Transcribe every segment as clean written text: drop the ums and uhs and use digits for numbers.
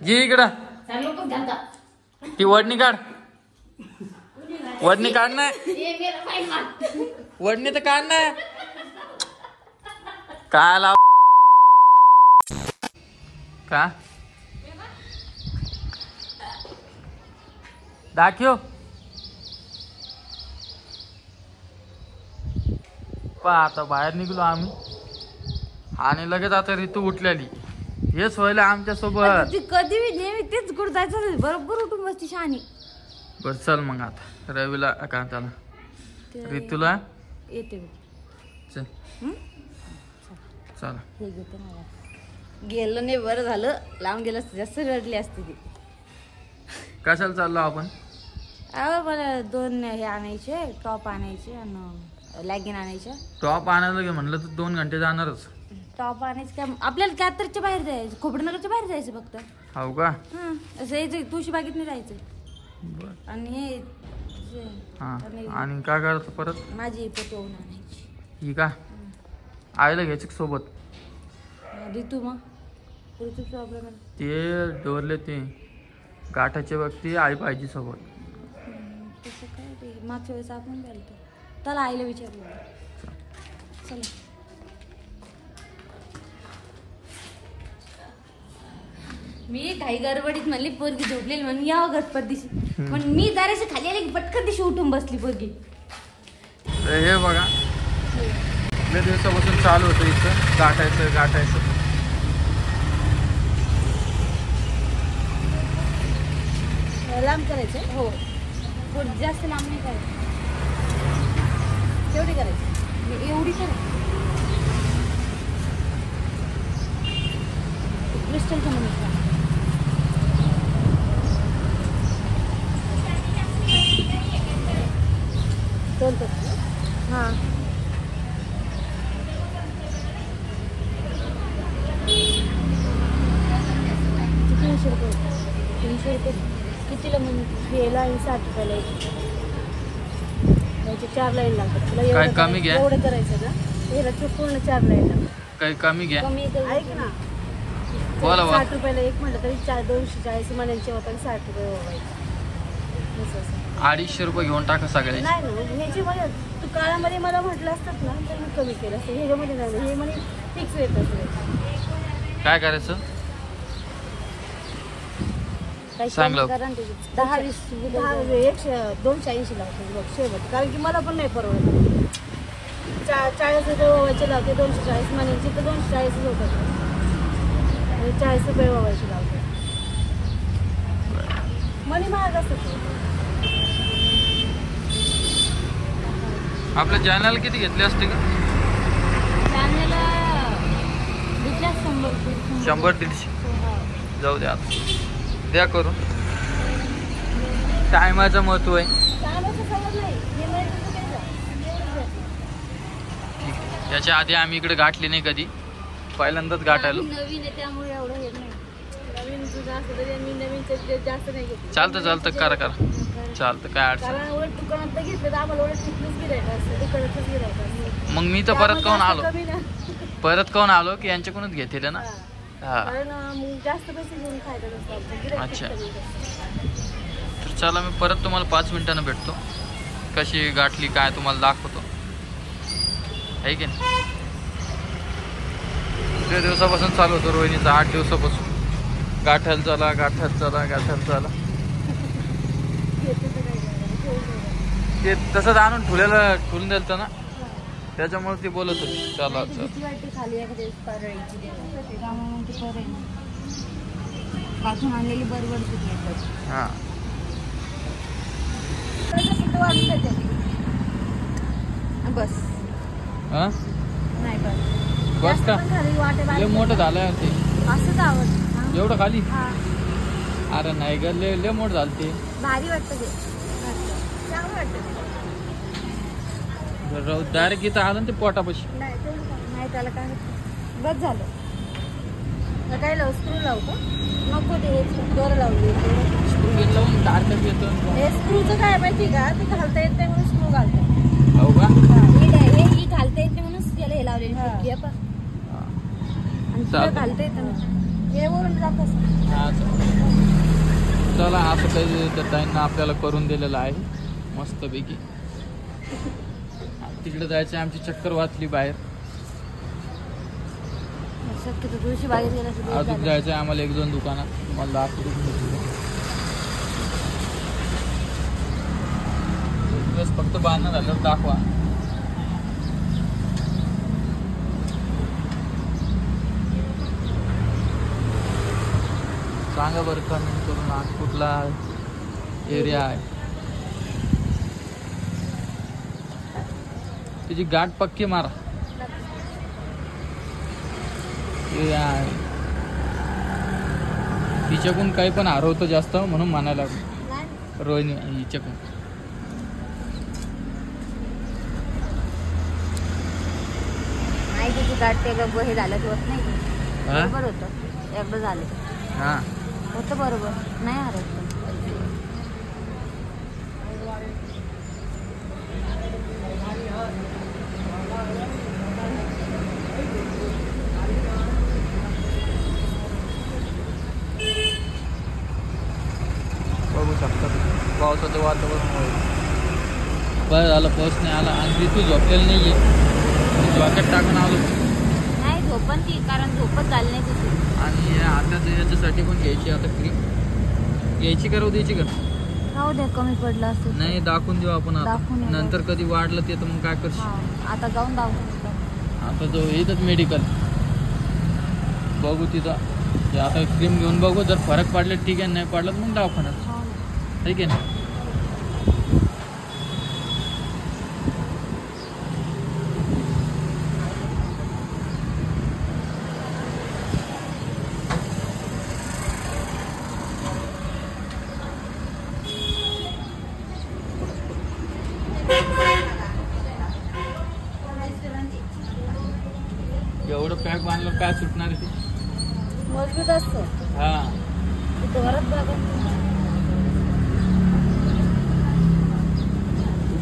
ये इकडं ती वडणी काढ. वडणी काढ ना. वडणी तर काढ ना. काय लाव का दाखव. पहा आता बाहेर निघलो आम्ही आणि लगेच आता ऋतू उठलेली. हेच व्हायला आमच्या सोबत. कधी नेहमी तेच कुठं जायचं बरोबर उठून बसती शहाणी. बर चल मग आता रवीला का त्याला ऋतूला येते चल चल. हे घेते मला. गेलं नाही बरं झालं. लावून गेलं जास्त रडली असते ती. कशाला चाललो आपण. मला 2 हे आणायचे टॉप आणायचे आणि लॅगिन आणायच्या. टॉप आणायला घे म्हणलं तर 2 घंटे जाणारच. टॉप आणायचं काय आपल्याला कॅतरच्या बाहेर जायचं. खोबडनगरच्या बाहेर जायचं फक्त. हो का. असं यायचं तुळशी बागेत नाही जायचं. आणि हे आणि काय करायचं परत. माझी पोटवून आणायची ही का आईला घ्यायची सोबत. ऋतू मग ऋतू प्रॉब्लेम ते डोरले ते गाठाचे वक्ती आई पाहिजे सोबत. तसं काय ते मागच्या वेळेस आपण गेलो त्याला आईला विचारलं. चला मी काही गडबडीत म्हणली पोरगी झोपलेली म्हणून यावं गणपत दिशी. पण मी जराशी खाली आले की पटकन दिशी उठून बसली पोरगी. हे बघा लय दिवसापासून चालू होतं इथं गाठायचं. लांब करायचं. हो जास्त लांब नाही करायचं. तेवढी करायची. एवढी करायची. क्रिस्टलचं म्हणून हां 300 रुपये. 300 रुपये कितीला म्हणजे यायला 60 रुपयाला एक. त्याचे 4 लाईन लागतात. तुला कमी घ्या. एवढं करायचं का याला पूर्ण 4 लाईन लागतात. काही कमी घ्या. कमी ऐक ना. 60 रुपयाला एक म्हटलं तरी 240 महिन्यांचे होता 60 रुपये व्हायचे. 250 रुपये घेऊन टाका सगळे. नाही ना ह्याच्यामध्ये तू काळामध्ये मला म्हटलं असतात ना तर मी कमी केलं असतं. ह्याच्यामध्ये नाही. हे म्हणे फिक्स रेट असतं. काय करायचं सांग लवकर. 10-20 280 लावतो बघ शेवट. कारण की मला पण नाही परवडत. 40 रुपये व्हायचे लावते. 240 महिन्यांची तर 240 होतात. 40 रुपये व्हायचे लावते. मनी महाग असतात. आपल्या चॅनल किती घेतले असते का. चॅनलला 100-150 जाऊ द्या आता द्या करून. टायमाचं महत्व आहे. ठीक आहे. याच्या आधी आम्ही इकडे गाठले नाही कधी. पहिल्यांदाच गाठायलो. नवीन आहे त्यामुळे एवढं हे नाही. नवीन तुझं असं तरी मी नवीन जास्त नाही घेतलं. चालतं करा चालतं काय अडचण. कारण उलट दुकानात घेतलं तर आम्हाला उलट तिथूनच गिरायचं असतं. दुकानातच गिरायचं. मग मी तर परत कोण आलो की यांच्याकडूनच घेतले ना. कारण जास्त पैसे घेऊन फायदा नसतो. अच्छा तर चला मी परत तुम्हाला 5 मिनिटांना भेटतो. कशी गाठली काय तुम्हाला दाखवतो आहे की नाही. 3 दिवसापासून चालू होतं रोहिणीचं. 8 दिवसापासून गाठायला चला. ते तसंच आणून ठेवून द्यायचं ना त्याच्यामुळे ती बोलत होती चला. आणलेली बरोबर हां बस नाही बस का लय मोठं झालंय ते. असंच आवडतं एवढं खाली. अरे नाही ग लय मोठं झालं ते. भारी वाटतं ते. चांगलं वाटतं. डायरेक्ट इथं आलं ते पोटापाशी. नाही त्याला काय बस झालं. काय लावू स्क्रू लावू का नको. ते दोर लावली. स्क्रू लावून डायरेक्ट येतो. हे स्क्रूचं काय माहिती का ते घालता येत नाही म्हणून स्क्रू घालतात. हो का. ही घालता येत नाही म्हणून त्याला हे लावलेली. आणि तुला घालता येतं ना. हे वरून जात असं. हा चला असं काही त्या ताईंना आपल्याला करून दिलेलं आहे मस्तपैकी. तिकडे जायचं आमची चक्कर वाचली बाहेर. शक्यतो तुळशी बागेत गेल्याचं अजून जायचं आहे आम्हाला 1-2 दुकानात. तुम्हाला दाखवतो दिवस फक्त बांधणं झाल्यावर दाखवा. सांगा बरं कमेंट करून आज कुठला एरिया आहे. त्याची गाठ पक्की मारा. हे आहे. तिच्याकडून काही पण हरवतं जास्त म्हणून म्हणायला लागलो रोहिणी हिच्याकडून. नाही तिची गाठ ते गप्प हे झालं होत नाही. हा? बरोबर होतं एकदा झालं हा होतं बरोबर नाही हरत. बघू शकता पावसाचं वातावरण होईल. बरं झालं पाऊस नाही आला. आणि तू झोपलेलं नाही आहे. जॉकेट टाकून आलो. नाही झोपन ती कारण झोपत झाली नाही तिची. आणि आता याच्यासाठी पण घ्यायची आता क्रीम घ्यायची का राहू द्यायची का? राहू दे कमी पडलं असं. नाही दाखवून देऊ आपण आता. दाखवून येऊ. नंतर कधी वाढलं ते तर मग काय करशील. आता जाऊन दाखवून. आता जो येतच मेडिकल बघू तिथं. ते आता क्रीम घेऊन बघू. जर फरक पडला ठीक आहे. नाही पडलं तर मग दवाखान्यात. ठीक आहे ना. एवढं पॅक बांधलं काय सुटणार आहे ते. मजबूत असतं. हा घरात बघा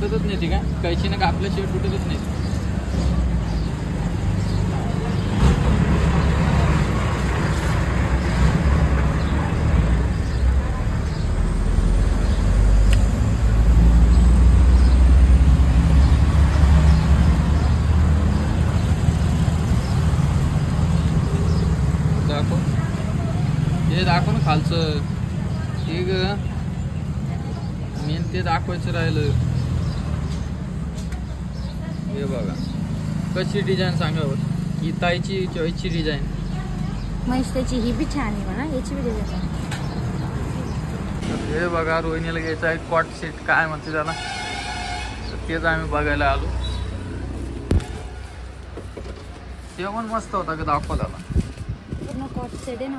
तुटतच नाही ती का? कैशीनं का आपल्या शिवाय तुटतच नाही. दाखव हे दाखव ना खालचं. हे ग मेन ते दाखवायचं राहिलं. हे बघा कशी डिझाईन सांगा बरं. ही ताईची चॉईसची डिझाईन. महेशची ही बी छान आहे म्हणा. याची बी डिझाईन. हे बघा रोहिणीला घ्यायचं आहे कॉट सेट काय म्हणते त्याला. तर तेच आम्ही बघायला आलो. ते पण मस्त होता का दाखवा त्याला. पूर्ण कॉट सेट आहे ना.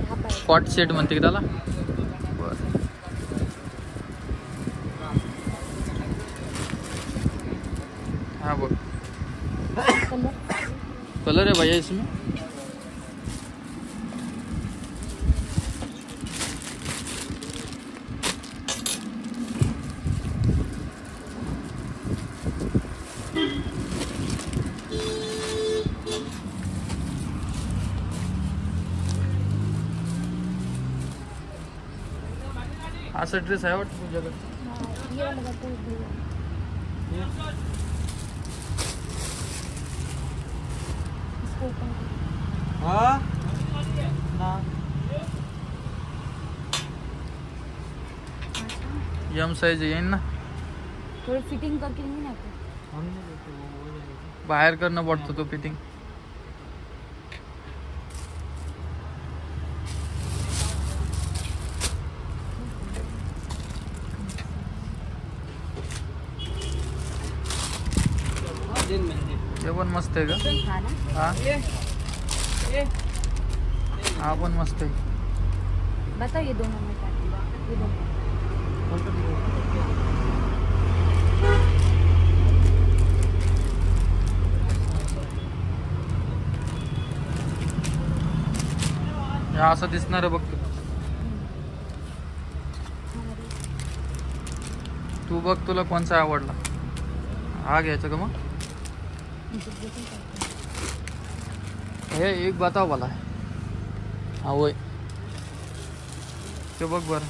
हा पाय कॉट सेट म्हणते की त्याला. बरं हा बघ कलर है भैया इसमें. असा ड्रेस आहे वाटतं तुझ्याकडे. हा एम साईज येईन ना. थोडी फिटिंग करके मी नाही बाहेर करणं पडतो तो फिटिंग. हे पण मस्त आहे का. हा ना. हा हा पण मस्त आहे. बताओ ये दोनों में क्या ये दोनों. हे असं दिसणार आहे बघ. तू बघ तुला कोणचा आवडला. हा घ्यायचा का मग. हे एक बताओ वाला है. हा होय ते बघ बरं,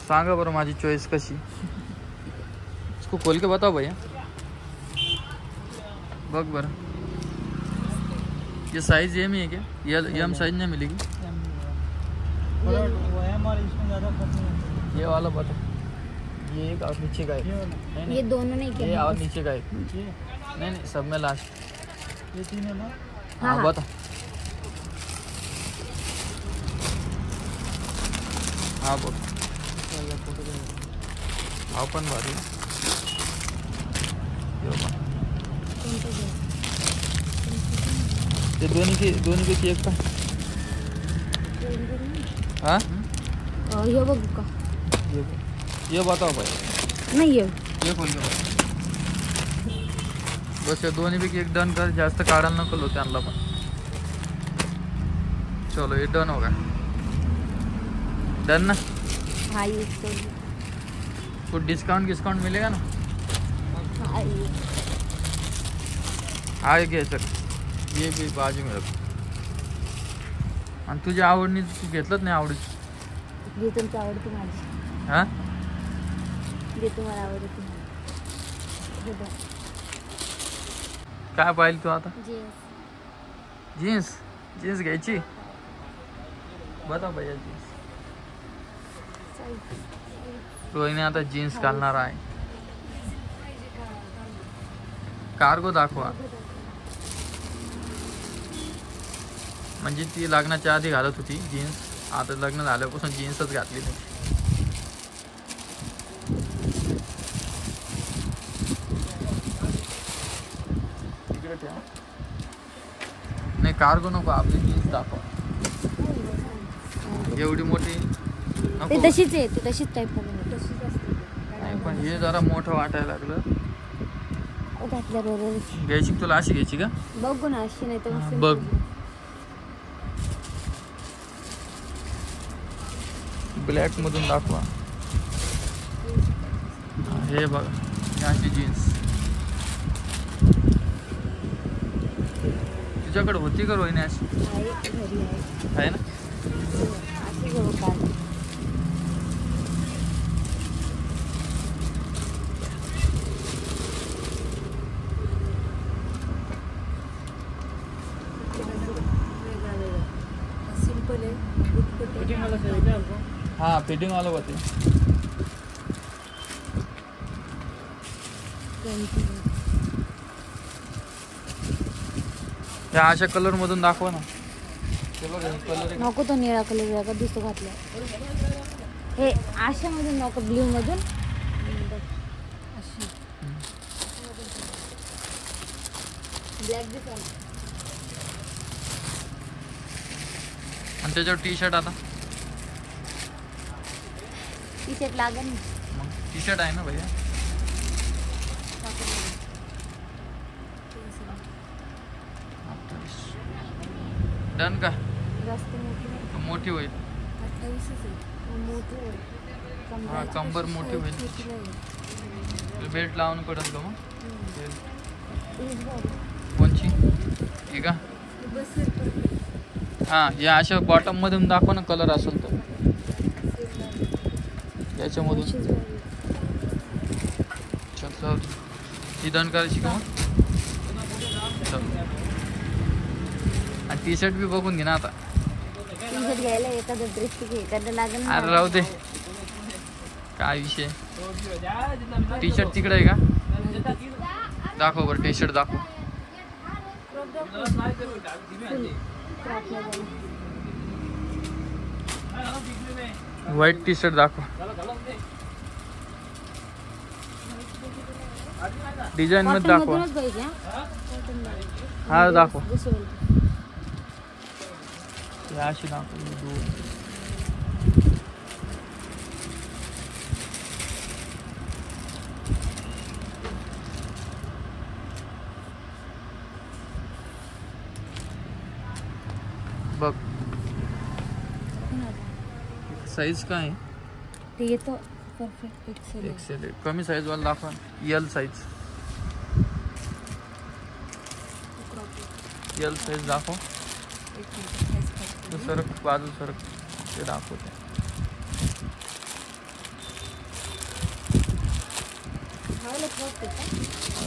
सांगा बरं माझी चॉईस कशी. इसको खोल के बताओ भैया. बघ बरं, ये साइज एम ही है क्या? एम साइज नहीं मिलेगी? ये वाला बता, ये एक और नीचे का एक. नहीं, ये दोनों नहीं ये क्या? और नीचे का एक. नहीं नहीं, सब में लास्ट. ये 3 है ना? हाँ हाँ. बता. हाँ बघ, हा पण भारी. हे बघ. कोणतं घ्यायचं? ते दोन्ही पैकी एक का? हाँ हे बघू का? ये बताओ भाई. नाही ये ये खोल के बघ. बस या दोन्ही पैकी एक डन कर, जास्त काढायला नको लो त्यांना पण. चलो ये डन होगा. डन ना. हा यूज करू. कुछ डिस्काउंट मिलेगा ना? हा यूज. आगे घ्यायचं. ये बी बाजू में रख. आणि तुझ्या आवडणी तू घेतलंच नाही आवडीची. जे तुमची आवडते माझी. हां जे तुम्हाला आवडते. हे बघ. काय पाहिली तू आता? जीन्स. जीन्स घ्यायची. बता भैया जीन्स. रोहिणी आता जीन्स घालणार आहे. कार्गो दाखवा. म्हणजे ती लग्नाच्या आधी घालत होती जीन्स, आता लग्न झाल्यापासून जीन्सच घातली नाही. तिकडे ठेवा. नाही कार्गो नको, आपली जीन्स दाखवा. एवढी मोठी ते नको. तशीच आहे, ते तशीच टाईप मध्ये तशीच असते. नाही पण हे जरा मोठं वाटायला लागलं. घातल्याबरोबर घ्यायची तुला अशी घ्यायची का? बघू ना अशी, नाही तर हा, मस्त बघ. ब्लॅक मधून दाखवा. हे बघा, ही अशी जीन्स तुझ्याकडे होती का रोहिणी अशी? आहे, घरी आहे. आहे ना. अशी घेऊ का? सिंपल आहे, गुटगुट आहे. फिटिंग वाला चाहिए क्या आपको? हाँ फिटिंग वाला होते. या अशा कलर मधून दाखवा ना. ते बघा कलर नको तो निळा कलर वेगळा दिसतो घातला. हे अशा मधून नको, ब्ल्यू मधून. अशी ब्लॅक दिसतो. आणि त्याच्यावर टी शर्ट. आता टी शर्ट लागेल ना. मग टी शर्ट आहे ना भैया. डन का? जास्त मोठी नाही. मोठी होईल. 28च आहे. मोठी होईल. हा, कंबर मोठी होईल. छोटी नाही. बेल्ट लावून पडेल का मग? हीच भारी. कोणची? ही का? बस हां या अशा बॉटम मधून दाखवा ना कलर असेल तर. याच्यामधून चल ही डन करायची का मग? आणि टी शर्ट बी बघून घे ना आता. टी शर्ट घ्यायला एखादा ड्रेस घे, एखादा लागेल ना. अरे राहू दे, काय विषय. टी शर्ट तिकडे आहे का? दाखव बरं टी शर्ट दाखव. व्हाईट टी शर्ट दाखव. डिझाईन मध्ये दाखवा. कॉटनमधूनच पाहिजे. हा दाखव. जशी बोलते. अशी दाखव. बघ साईज काय आहे? ते येतो परफेक्ट एक्सेल. एक्सेल. कमी साईज वाला दाखवा. L size. एल साईज दाखव. तू सरक बाजू सरक ते दाखवते.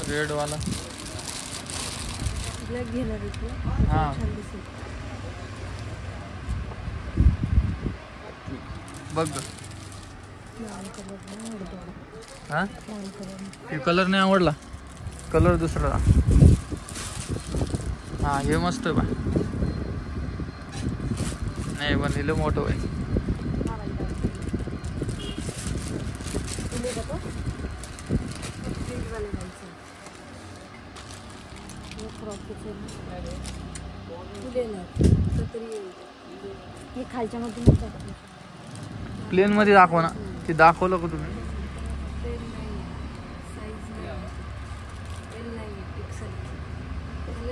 रेड वाला ब्लॅक घेणार हा बघ हा कलर नाही आवडला. कलर दुसरा हा हे मस्त आहे बा. नाही बनलेलं मोठं आहे. हे खालच्या मध्ये प्लेन मध्ये दाखवा ना. ते दाखवलं का तुम्ही?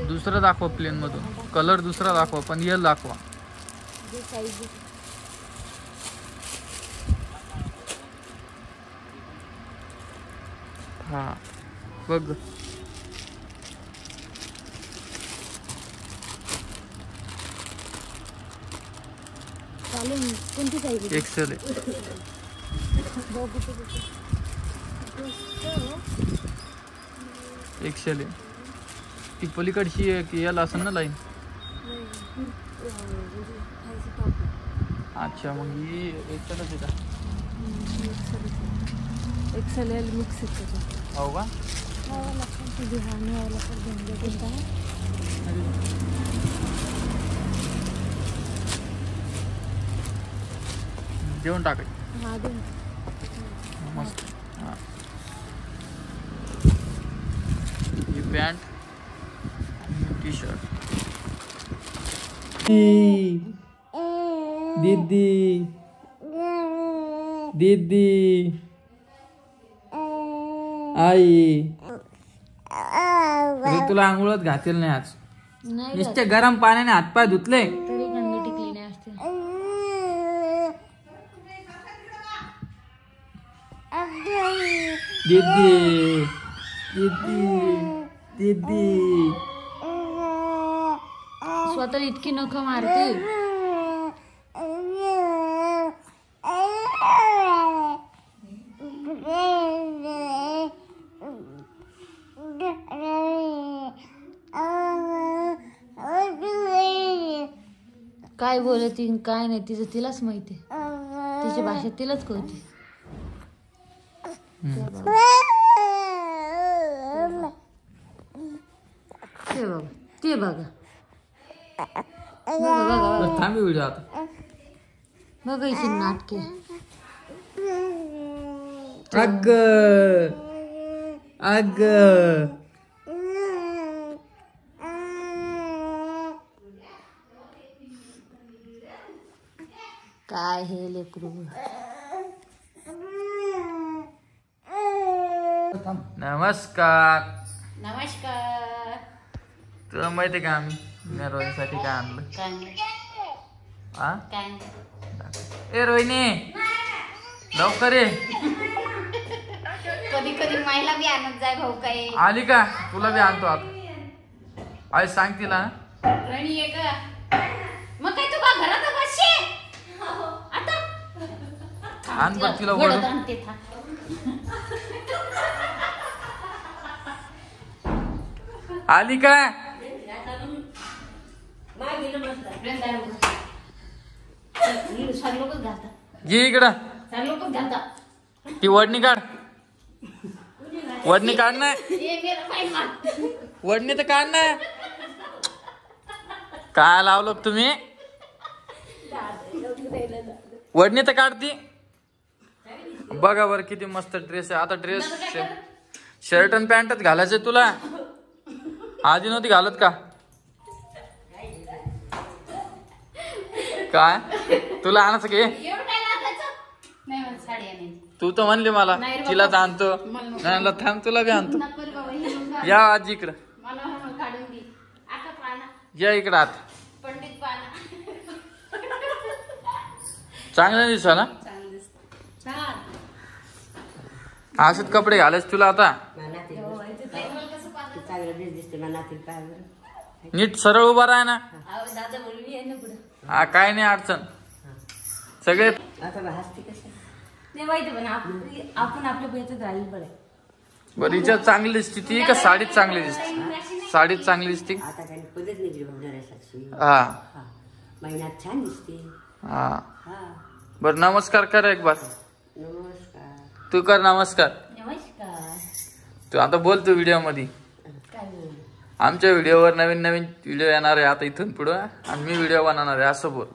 दुसरं दाखवा प्लेन मधून. कलर दुसरा दाखवा पण येल दाखवा. हा बघ चालेल. कोणती साईज? एक्सेल आहे. एक्सेल आहे. ती पलीकडची आहे की याला असेल ना लाईन. अच्छा मग ही एक्सेलच आहे का? एक्सेल एल मिक्स आहे. हो का? देऊन टाकायचं. हा देऊन मस्त. हा ही पॅन्ट टी शर्ट. दीदी दीदी आई तुला आंघोळच घातील नाही आज. नुसते गरम पाण्याने हातपाय धुतले तरी गंध टिकली नाही असते. दीदी दीदी दीदी स्वतः इतकी नख मारते. काय बोलती काय नाही तिचं तिलाच माहिती. तिची भाषा तिलाच कळते. ते बघा थांबी व्हिडिओ आता. बघायची नाटके. अग अग काय हे लेकरू. नमस्कार. नमस्कार. तुला माहिती आहे का आम्ही रोहिणीसाठी काय आणलं? हा ए रोहिणी लवकर ये. कधी कधी मायला बी आणत जाय भाऊ. काय आली का? तुला बी आणतो आता. आई सांग तिला. रणी ये का? मग काय तू का घरात बसशी आता? आण बघ तिला वडून. आली का? घे इकडं. ती वडणी काढ. वडणी काढ ना. वडणी तर काढ ना. काय लावलं तुम्ही? वडणी तर काढती. बघा बरं किती मस्त ड्रेस आहे. आता ड्रेस शर्ट आणि पॅन्टच घालायचंय तुला. आधी नव्हती घालत का? काय तुला आणायचं की? तू तर म्हणली मला तिला आणतो. नाही थांब तुला बी आणतो. या आजी इकडं. या इकडं आता. चांगलं दिसत ना. असेच कपडे घालायच तुला आता. नीट सरळ उभा राहा ना. दादा बोलवी आहे ना पुढे. हा काय नाही अडचण. सगळे आता हसते कसं नाही माहिती पण आपण आपल्या पैशात राहील बरं. बरं हिच्यात चांगली दिसते ती का साडीत चांगली दिसते? साडीत चांगली दिसते. आता काही पद्धत नाही बघणार आहे साक्षी. हा महिन्यात छान दिसते. हा हा बर नमस्कार कर एक बार. नमस्कार. तू कर नमस्कार. नमस्कार. तू आता बोल तू व्हिडिओ मध्ये. काय बोलू? आमच्या व्हिडिओवर नवीन नवीन व्हिडिओ येणार आहे आता इथून पुढं आणि मी व्हिडिओ बनवणार आहे असं बोल.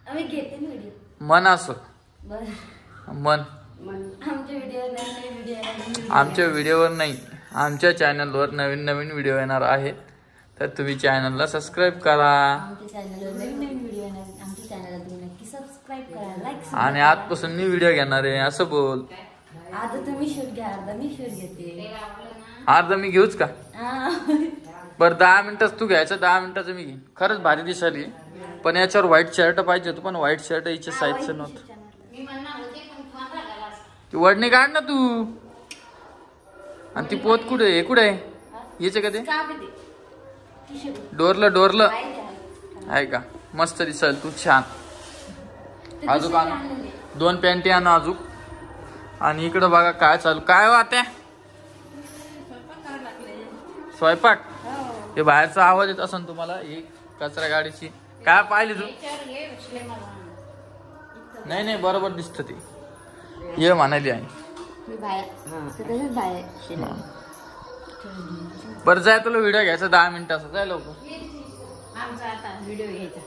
आम्ही घेते ना व्हिडिओ. मन असो बरं मन. आमच्या व्हिडिओ नवीन व्हिडिओ आमच्या व्हिडिओवर नाही आमच्या चॅनलवर नवीन नवीन व्हिडिओ येणार आहे तर तुम्ही चॅनलला सबस्क्राईब करा. आमच्या चॅनलवर नवीन नवीन व्हिडिओ येणार. आमच्या चॅनलला तुम्ही नक्की सबस्क्राईब करा, लाईक. आणि आजपासून मी व्हिडिओ घेणार आहे असं बोल. आता तुम्ही शूट घ्या, अर्धा मी शूट घेते. अर्धा मी घेऊच का? हा. बरं 10 मिनिटच तू घ्यायचं 10 मिनिटाचं मी घेईन. खरंच भारी दिसाली पण याच्यावर व्हाईट शर्ट पाहिजे होतं पण व्हाईट शर्ट हिच्या साईजचं नव्हतं. ती वडणी काढ ना तू. आणि ती पोत कुठे आहे? कुठे आहे याचे का ते डोरलं आहे का? मस्त दिसल तू छान. अजून आण 2 पॅन्टी आण अजून. आणि इकडं बघा काय चालू काय वाटते स्वयंपाक. हे बाहेरचा आवाज येत असेल तुम्हाला ही कचरा गाडीची. काय पाहिली तू? नाही बरोबर दिसत ते ये म्हणाली आहे. बरं जाय तुला व्हिडिओ घ्यायचा 10 मिनिटाचा जाय लवकर. आमचा आता व्हिडिओ घ्यायचा.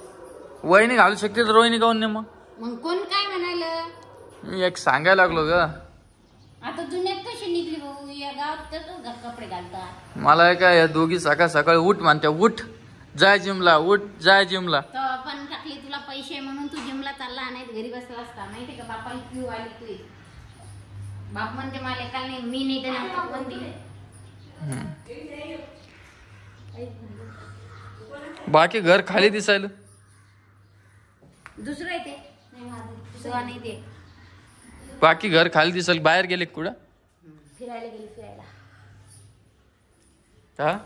वहिनी घालू शकते तर रोहिणी काऊन नाही मग कोण काय म्हणाल? मी एक सांगायला लागलो ग. आता जुन्यात कशी निघली भाऊ या गावात तर कपडे घालतात. मला काय या दोघी सकाळ सकाळी उठ म्हणत्या उठ जाय जिमला उठ जाय जिमला. तर आपण टाकले तुला पैसे म्हणून तू जिमला चालला नाही घरी बसला असता माहितीये का? बापाला क्यू आली तू. बाप म्हणते मला एकाला नाही मी नाही तर पण दिले. बाकी घर खाली दिसायला दुसरं आहे ते नाही माझं दुसरा नाही ते. बाकी घर खाली दिसायला बाहेर गेले कुठं? फिरायला गेली फिरायला. हा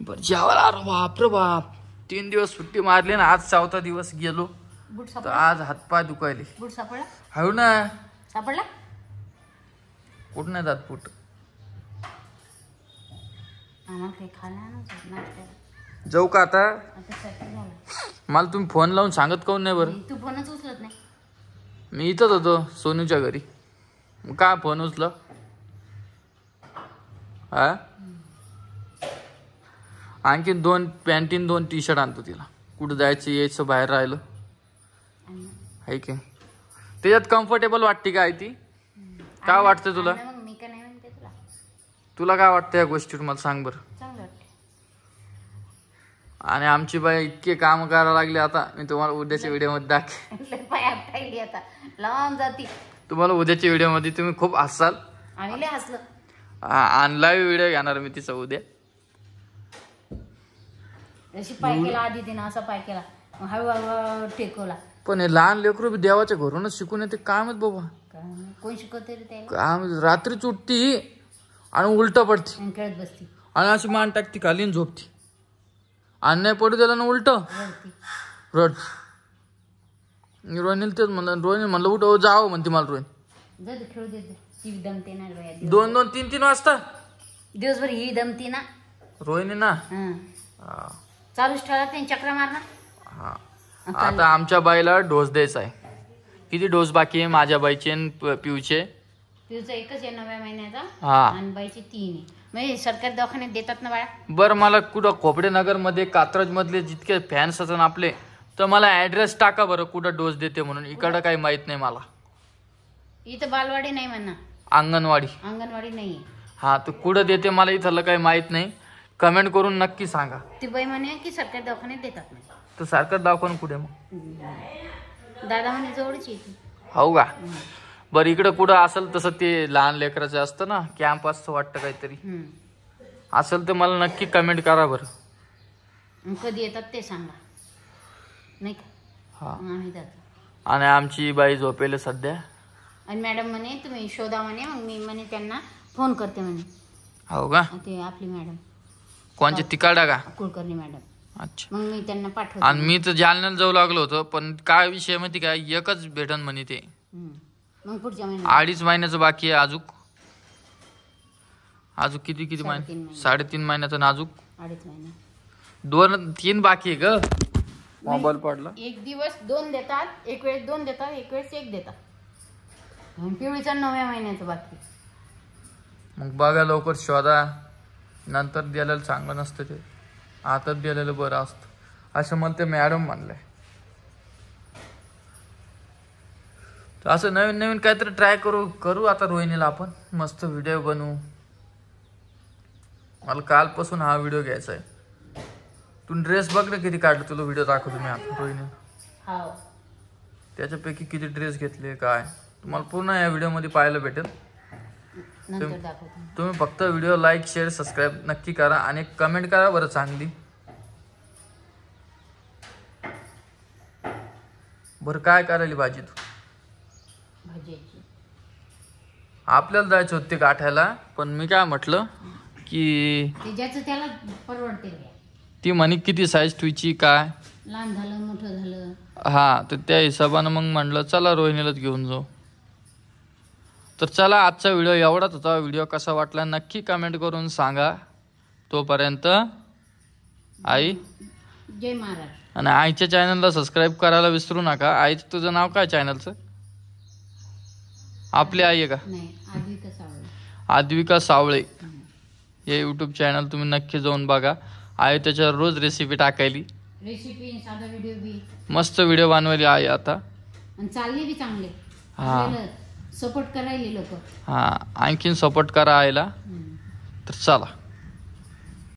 बर जेवायला. अरे बाप रे बाप 3 दिवस सुट्टी मारली ना आज 4था दिवस गेलो बूट तर सापडला? आज हातपाय दुखायले. बूट सापडला? हळू ना सापडला? कुठं नाही जात फुट. आम्हाला काही खायला नाश्त्याला. जाऊ का आता? आता स्वयंपाक झाला. मला तुम्ही फोन लावून सांगत काऊन नाही बरं? तू फोनच उचलत नाही. मी इथंच होतो सोनूच्या घरी. का फोन उचल? हा आणखी 2 पॅन्टीन 2 टी शर्ट आणतो तिला. कुठं जायचं यायचं बाहेर राहिलं आहे की. त्याच्यात कम्फर्टेबल वाटते काय ती? काय वाटतं तुला? मग मी का नाही म्हणते तुला. तुला काय वाटतं या गोष्टीवर मला सांग बरं. चांगलं वाटते. आणि आमची बाई इतके काम करायला लागले आता मी तुम्हाला उद्याच्या व्हिडिओमध्ये दाखवेन. पाय आपटायली आता लावून जाती. तुम्हाला उद्याच्या व्हिडिओमध्ये तुम्ही खूप हसाल. आम्ही लय हसलो. आणि लाईव्ह व्हिडिओ घेणार मी तिचा उद्या. जशी पाय केला आधी तिनं असा पाय केला मग हळूहळू टेकवला. पण हे लहान लेकरू बी देवाच्या घरूनच शिकून येते काय माहित बाबा. कोण शिकवते रे त्याला? काय रात्रीच उठती आणि उलट पडती आणि खेळत बसती आणि अशी मान टाकती खाली आणि झोपती. आणि नाही पडू दिला ना उलट रडती. रड. रोहिणीला तेच म्हणलं. रोहिणी म्हणलं उठ जावं म्हणते मला. रोहिणी जाऊ दे खेळू दे. ती दमते ना बाया. 2-2, 3-3 वाजता दिवसभर ही दमती ना रोहिणी ना. हा. चालूच ठेवला त्यांनी चक्र मारणार. हा आता आमच्या बाईला डोस द्यायचा आहे. किती डोस बाकी आहे माझ्या बाईचे आणि पिऊचे? पिऊचा एकच आहे 9व्या महिन्याचा हा आणि बाईचे 3 आहे. म्हणजे सरकारी दवाखान्यात देतात ना बाळा. बरं मला कुठं खोपडेनगर मध्ये कात्रज मधले जितके फॅन्स असतात आपले तर मला ऍड्रेस टाका बरं कुठं डोस देते म्हणून. इकडं काही माहित नाही मला. इथं बालवाडी नाही म्हणा. अंगणवाडी नाहीये. हा तर कुठं देते मला इथलं काही माहित नाही. कमेंट करून नक्की सांगा. ती बाई म्हणे की सरकारी दवाखान्यात देतात नाही. तर सारखं दाखवून कुठे मग? दादा म्हणे जवळची येते. हो का? बरं इकडं कुठं असेल तसं ते लहान लेकराचं असतं ना कॅम्प असतं वाटतं काहीतरी असेल तर मला नक्की कमेंट करा बरं. कधी येतात ते सांगा नाही का? हा आम्ही जातो. आणि आमची बाई झोपेल सध्या. आणि मॅडम म्हणे तुम्ही शोधा म्हणे. मग मी म्हणे त्यांना फोन करते म्हणे. हो का? ते आपली मॅडम कोणचे तिकाडा का? कुलकर्णी मॅडम. अच्छा. मग मी त्यांना पाठवते. आणि मी तर जालन्याला जाऊ लागलो होतो, पण काय विषय माहिती काय, एकच भेटन म्हणे ते. मग पुढच्या महिन्यात 2.5 महिन्याचं बाकी आहे अजून. अजून किती 3.5 महिने? 3.5 महिन्याचं नाजूक. 2.5 महिने. 2-3 बाकी आहे ग. मोबाईल पडला. एक दिवस 2 देतात, एक वेळेस 2 देतात, एक वेळेस 1 देतात. आणि पिवळीचा 9व्या महिन्याचं बाकी. मग बघा लवकर शोधा, नंतर द्यायला चांगलं नसतं ते, आताच द्यायला बरं असतं असं मला ते मॅडम म्हणलंय. तर असं नवीन नवीन काहीतरी ट्राय करू आता रोहिणीला आपण मस्त व्हिडिओ बनवू. मला कालपासून हा व्हिडिओ घ्यायचा आहे. तू ड्रेस बघ ना किती काढले, तुला व्हिडिओ दाखवतो मी आता रोहिणी. त्याच्यापैकी किती ड्रेस घेतले काय तुम्हाला पूर्ण या व्हिडिओमध्ये पाहायला भेटेल. नंतर दाखवतो. तुम्ही फक्त व्हिडिओ लाईक शेअर सबस्क्राईब नक्की करा आणि कमेंट करा बरं चांगली. बरं काय करायली भाजी तू? भाजीची आपल्याला जायचं होते गाठायला, पण मी काय म्हटलं की ते ज्याचं त्याला परवडते. ती म्हणे किती साईज तुझी काय, लहान झालं मोठं झालं. हा तर त्या हिशोबानं मग म्हटलं चला रोहिणीलाच घेऊन जाऊ. तर चला आजचा व्हिडिओ एवढाच होता. व्हिडिओ कसा वाटला नक्की कमेंट करून सांगा. तोपर्यंत आई जय महाराज. आणि आईच्या चॅनलला सबस्क्राईब करायला विसरू नका. आईचं तुझं नाव काय चॅनलचं? आपली आई आहे का? नाही, आद्विका सावळे. आद्विका सावळे हे यूट्यूब चॅनल तुम्ही नक्की जाऊन बघा. आई त्याच्यावर रोज रेसिपी टाकायली, रेसिपी साधा व्हिडिओ बी मस्त व्हिडिओ बनवायली आई आता. आणि चालले बी चांगले. हा सपोर्ट करायले लोक. हा आणखीन सपोर्ट करा आईला. तर चला.